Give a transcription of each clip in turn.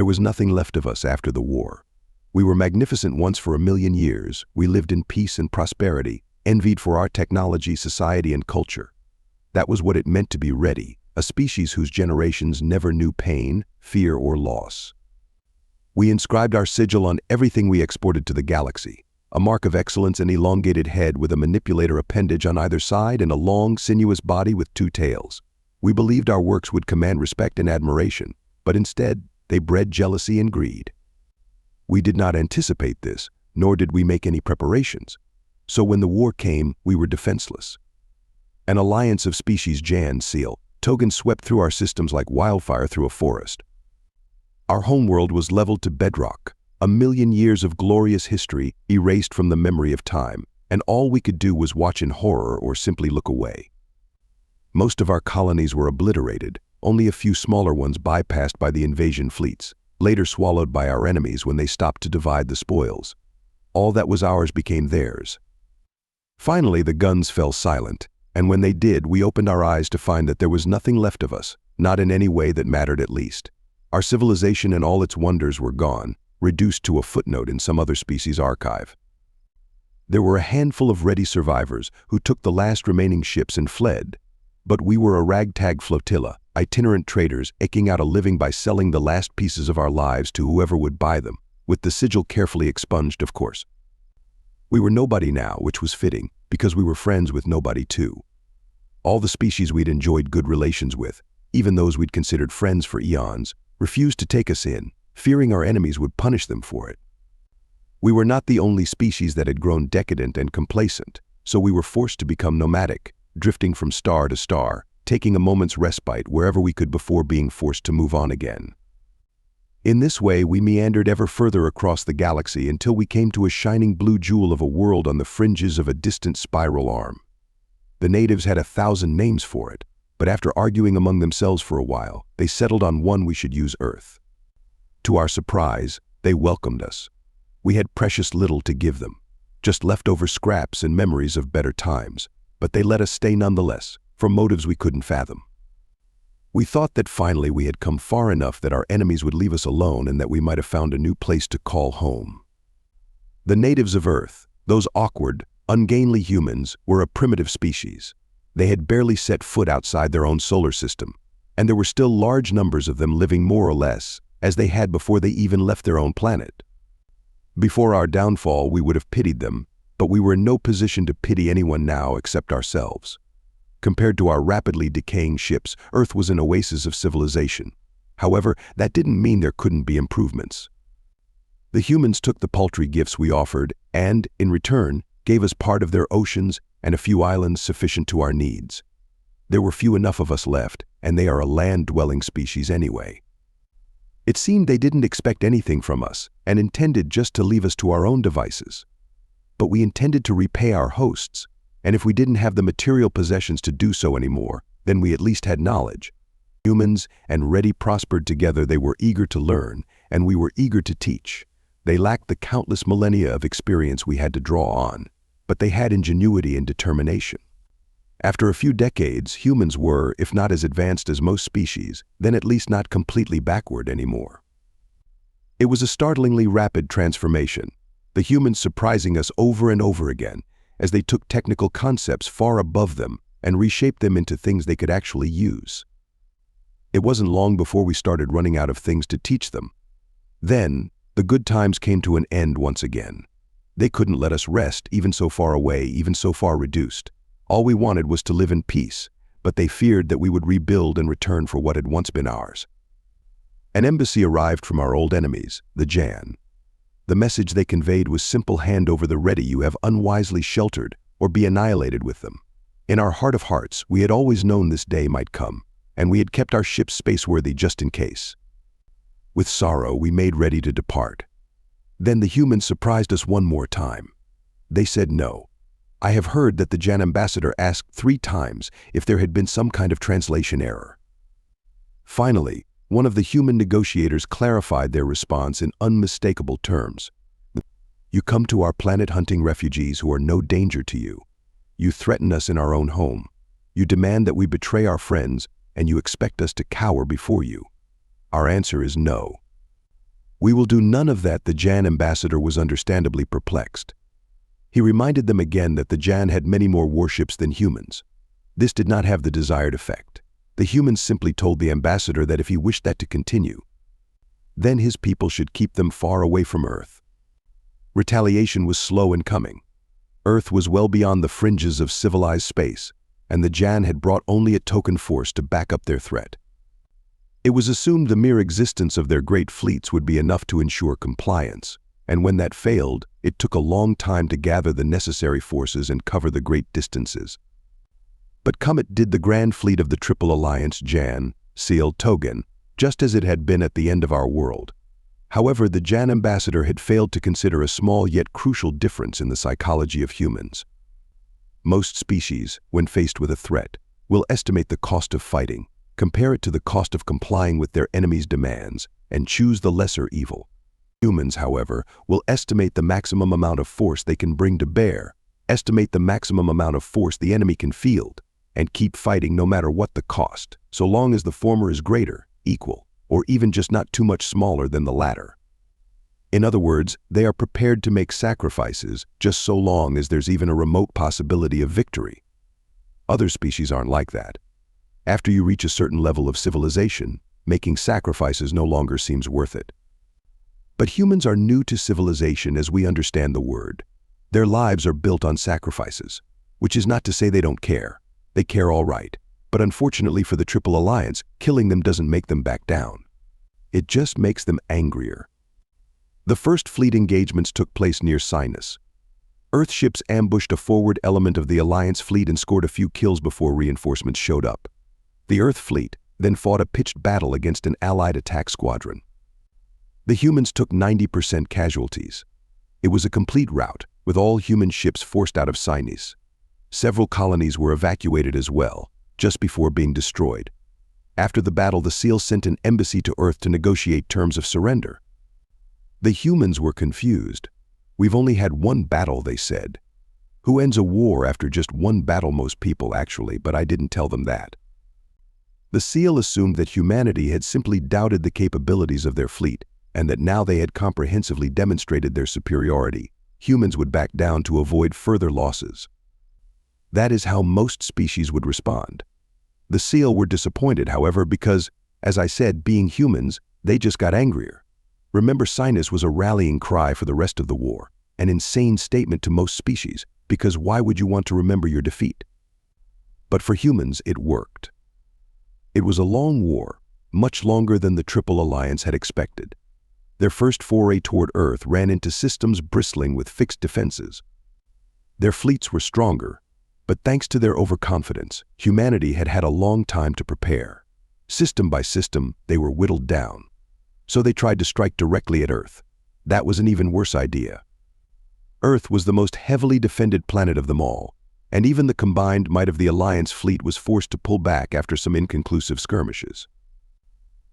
There was nothing left of us after the war. We were magnificent once for 1,000,000 years. We lived in peace and prosperity, envied for our technology, society, and culture. That was what it meant to be ready, a species whose generations never knew pain, fear, or loss. We inscribed our sigil on everything we exported to the galaxy, a mark of excellence, an elongated head with a manipulator appendage on either side and a long, sinuous body with 2 tails. We believed our works would command respect and admiration, but instead, they bred jealousy and greed. We did not anticipate this, nor did we make any preparations. So when the war came, we were defenseless. An alliance of species Jan Seal, Togan swept through our systems like wildfire through a forest. Our homeworld was leveled to bedrock, 1,000,000 years of glorious history erased from the memory of time, and all we could do was watch in horror or simply look away. Most of our colonies were obliterated, only a few smaller ones bypassed by the invasion fleets, later swallowed by our enemies when they stopped to divide the spoils. All that was ours became theirs. Finally, the guns fell silent, and when they did, we opened our eyes to find that there was nothing left of us, not in any way that mattered at least. Our civilization and all its wonders were gone, reduced to a footnote in some other species' archive. There were a handful of ready survivors who took the last remaining ships and fled, but we were a ragtag flotilla, itinerant traders eking out a living by selling the last pieces of our lives to whoever would buy them, with the sigil carefully expunged, of course. We were nobody now, which was fitting, because we were friends with nobody too. All the species we'd enjoyed good relations with, even those we'd considered friends for eons, refused to take us in, fearing our enemies would punish them for it. We were not the only species that had grown decadent and complacent, so we were forced to become nomadic, drifting from star to star, taking a moment's respite wherever we could before being forced to move on again. In this way, we meandered ever further across the galaxy until we came to a shining blue jewel of a world on the fringes of a distant spiral arm. The natives had 1,000 names for it, but after arguing among themselves for a while, they settled on one we should use: Earth. To our surprise, they welcomed us. We had precious little to give them, just leftover scraps and memories of better times, but they let us stay nonetheless, for motives we couldn't fathom. We thought that finally we had come far enough that our enemies would leave us alone and that we might have found a new place to call home. The natives of Earth, those awkward, ungainly humans, were a primitive species. They had barely set foot outside their own solar system, and there were still large numbers of them living more or less as they had before they even left their own planet. Before our downfall, we would have pitied them, but we were in no position to pity anyone now except ourselves. Compared to our rapidly decaying ships, Earth was an oasis of civilization. However, that didn't mean there couldn't be improvements. The humans took the paltry gifts we offered and, in return, gave us part of their oceans and a few islands sufficient to our needs. There were few enough of us left, and they are a land-dwelling species anyway. It seemed they didn't expect anything from us and intended just to leave us to our own devices. But we intended to repay our hosts, and if we didn't have the material possessions to do so anymore, then we at least had knowledge. Humans and Ready prospered together. They were eager to learn, and we were eager to teach. They lacked the countless millennia of experience we had to draw on, but they had ingenuity and determination. After a few decades, humans were, if not as advanced as most species, then at least not completely backward anymore. It was a startlingly rapid transformation, the humans surprising us over and over again, as they took technical concepts far above them and reshaped them into things they could actually use. It wasn't long before we started running out of things to teach them. Then, the good times came to an end once again. They couldn't let us rest, even so far away, even so far reduced. All we wanted was to live in peace, but they feared that we would rebuild and return for what had once been ours. An embassy arrived from our old enemies, the Jan. The message they conveyed was simple: hand over the Ready you have unwisely sheltered, or be annihilated with them. In our heart of hearts, we had always known this day might come, and we had kept our ships spaceworthy just in case. With sorrow, we made ready to depart. Then the humans surprised us one more time. They said no. I have heard that the Jan ambassador asked 3 times if there had been some kind of translation error. Finally, one of the human negotiators clarified their response in unmistakable terms. You come to our planet hunting refugees who are no danger to you. You threaten us in our own home. You demand that we betray our friends, and you expect us to cower before you. Our answer is no. "We will do none of that." The Jan ambassador was understandably perplexed. He reminded them again that the Jan had many more warships than humans. This did not have the desired effect. The humans simply told the ambassador that if he wished that to continue, then his people should keep them far away from Earth. Retaliation was slow in coming. Earth was well beyond the fringes of civilized space, and the Jan had brought only a token force to back up their threat. It was assumed the mere existence of their great fleets would be enough to ensure compliance, and when that failed, it took a long time to gather the necessary forces and cover the great distances. But come it did, the grand fleet of the Triple Alliance Jan, Seal, Togan, just as it had been at the end of our world. However, the Jan ambassador had failed to consider a small yet crucial difference in the psychology of humans. Most species, when faced with a threat, will estimate the cost of fighting, compare it to the cost of complying with their enemy's demands, and choose the lesser evil. Humans, however, will estimate the maximum amount of force they can bring to bear, estimate the maximum amount of force the enemy can field, and keep fighting no matter what the cost, so long as the former is greater, equal, or even just not too much smaller than the latter. In other words, they are prepared to make sacrifices just so long as there's even a remote possibility of victory. Other species aren't like that. After you reach a certain level of civilization, making sacrifices no longer seems worth it. But humans are new to civilization as we understand the word. Their lives are built on sacrifices, which is not to say they don't care. They care all right, but unfortunately for the Triple Alliance, killing them doesn't make them back down. It just makes them angrier. The first fleet engagements took place near Sinus. Earth ships ambushed a forward element of the Alliance fleet and scored a few kills before reinforcements showed up. The Earth fleet then fought a pitched battle against an Allied attack squadron. The humans took 90% casualties. It was a complete rout, with all human ships forced out of Sinus. Several colonies were evacuated as well, just before being destroyed. After the battle, the Seal sent an embassy to Earth to negotiate terms of surrender. The humans were confused. "We've only had one battle," they said. Who ends a war after just one battle? Most people, actually, but I didn't tell them that. The Seal assumed that humanity had simply doubted the capabilities of their fleet, and that now they had comprehensively demonstrated their superiority, humans would back down to avoid further losses. That is how most species would respond. The Seal were disappointed, however, because, as I said, being humans, they just got angrier. Remember, Sinus was a rallying cry for the rest of the war, an insane statement to most species, because why would you want to remember your defeat? But for humans, it worked. It was a long war, much longer than the Triple Alliance had expected. Their first foray toward Earth ran into systems bristling with fixed defenses. Their fleets were stronger, but thanks to their overconfidence, humanity had had a long time to prepare. System by system, they were whittled down. So they tried to strike directly at Earth. That was an even worse idea. Earth was the most heavily defended planet of them all, and even the combined might of the Alliance fleet was forced to pull back after some inconclusive skirmishes.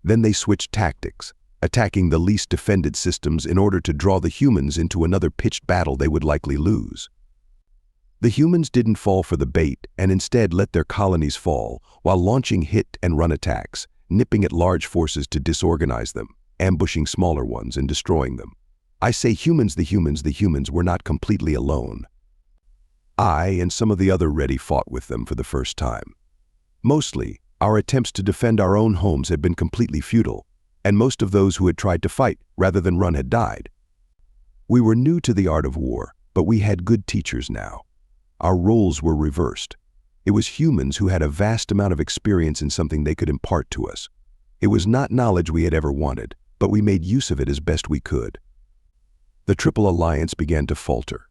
Then they switched tactics, attacking the least defended systems in order to draw the humans into another pitched battle they would likely lose. The humans didn't fall for the bait and instead let their colonies fall while launching hit and run attacks, nipping at large forces to disorganize them, ambushing smaller ones and destroying them. I say humans, the humans were not completely alone. I and some of the other Ready fought with them for the first time. Mostly, our attempts to defend our own homes had been completely futile, and most of those who had tried to fight rather than run had died. We were new to the art of war, but we had good teachers now. Our roles were reversed. It was humans who had a vast amount of experience in something they could impart to us. It was not knowledge we had ever wanted, but we made use of it as best we could. The Triple Alliance began to falter.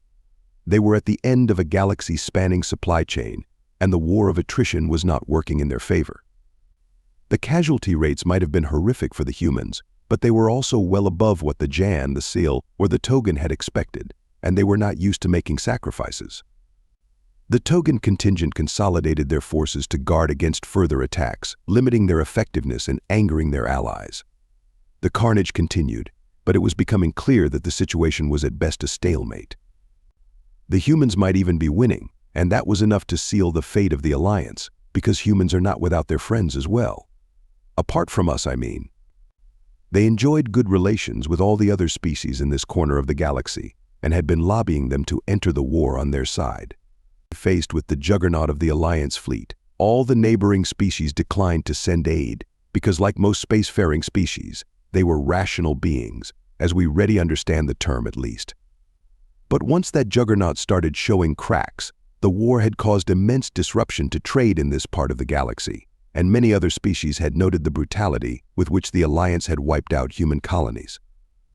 They were at the end of a galaxy-spanning supply chain, and the war of attrition was not working in their favor. The casualty rates might have been horrific for the humans, but they were also well above what the Jan, the Seal, or the Togan had expected, and they were not used to making sacrifices. The Togan contingent consolidated their forces to guard against further attacks, limiting their effectiveness and angering their allies. The carnage continued, but it was becoming clear that the situation was at best a stalemate. The humans might even be winning, and that was enough to seal the fate of the Alliance, because humans are not without their friends as well. Apart from us, I mean. They enjoyed good relations with all the other species in this corner of the galaxy and had been lobbying them to enter the war on their side. Faced with the juggernaut of the Alliance fleet, all the neighboring species declined to send aid because, like most spacefaring species, they were rational beings, as we already understand the term at least. But once that juggernaut started showing cracks, the war had caused immense disruption to trade in this part of the galaxy, and many other species had noted the brutality with which the Alliance had wiped out human colonies.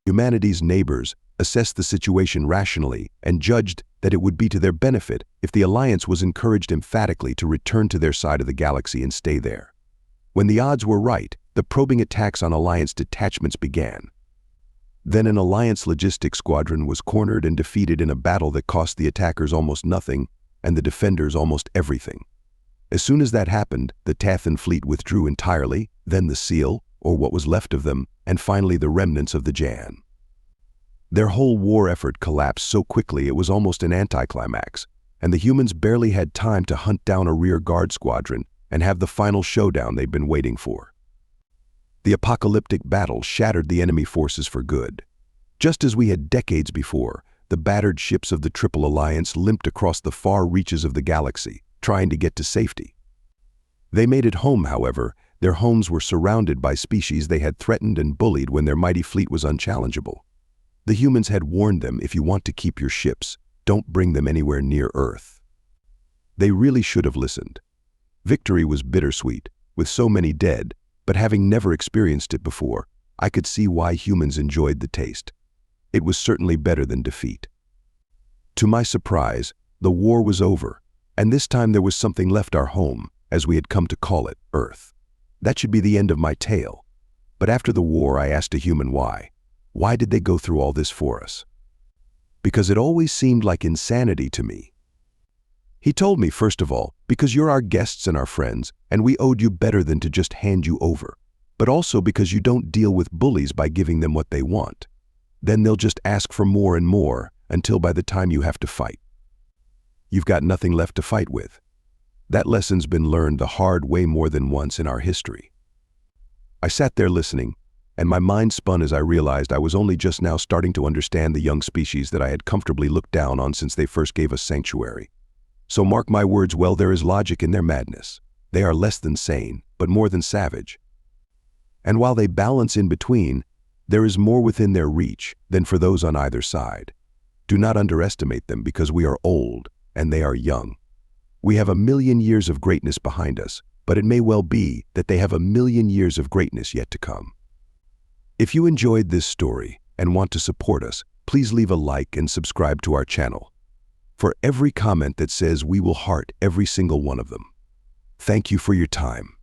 Humanity's neighbors assessed the situation rationally and judged that it would be to their benefit if the Alliance was encouraged emphatically to return to their side of the galaxy and stay there. When the odds were right, the probing attacks on Alliance detachments began. Then an Alliance logistics squadron was cornered and defeated in a battle that cost the attackers almost nothing and the defenders almost everything. As soon as that happened, the Tathan fleet withdrew entirely, then the Seal, or what was left of them, and finally the remnants of the Jan. Their whole war effort collapsed so quickly it was almost an anticlimax, and the humans barely had time to hunt down a rear guard squadron and have the final showdown they'd been waiting for. The apocalyptic battle shattered the enemy forces for good. Just as we had decades before, the battered ships of the Triple Alliance limped across the far reaches of the galaxy, trying to get to safety. They made it home, however. Their homes were surrounded by species they had threatened and bullied when their mighty fleet was unchallengeable. The humans had warned them, if you want to keep your ships, don't bring them anywhere near Earth. They really should have listened. Victory was bittersweet, with so many dead, but having never experienced it before, I could see why humans enjoyed the taste. It was certainly better than defeat. To my surprise, the war was over, and this time there was something left, our home, as we had come to call it, Earth. That should be the end of my tale. But after the war, I asked a human why. Why did they go through all this for us? Because it always seemed like insanity to me. He told me, first of all, because you're our guests and our friends, and we owed you better than to just hand you over, but also because you don't deal with bullies by giving them what they want. Then they'll just ask for more and more until by the time you have to fight, you've got nothing left to fight with. That lesson's been learned the hard way more than once in our history. I sat there listening, and my mind spun as I realized I was only just now starting to understand the young species that I had comfortably looked down on since they first gave us sanctuary. So mark my words well, there is logic in their madness. They are less than sane, but more than savage. And while they balance in between, there is more within their reach than for those on either side. Do not underestimate them, because we are old and they are young. We have 1,000,000 years of greatness behind us, but it may well be that they have 1,000,000 years of greatness yet to come. If you enjoyed this story and want to support us, please leave a like and subscribe to our channel. For every comment that says we will heart every single one of them. Thank you for your time.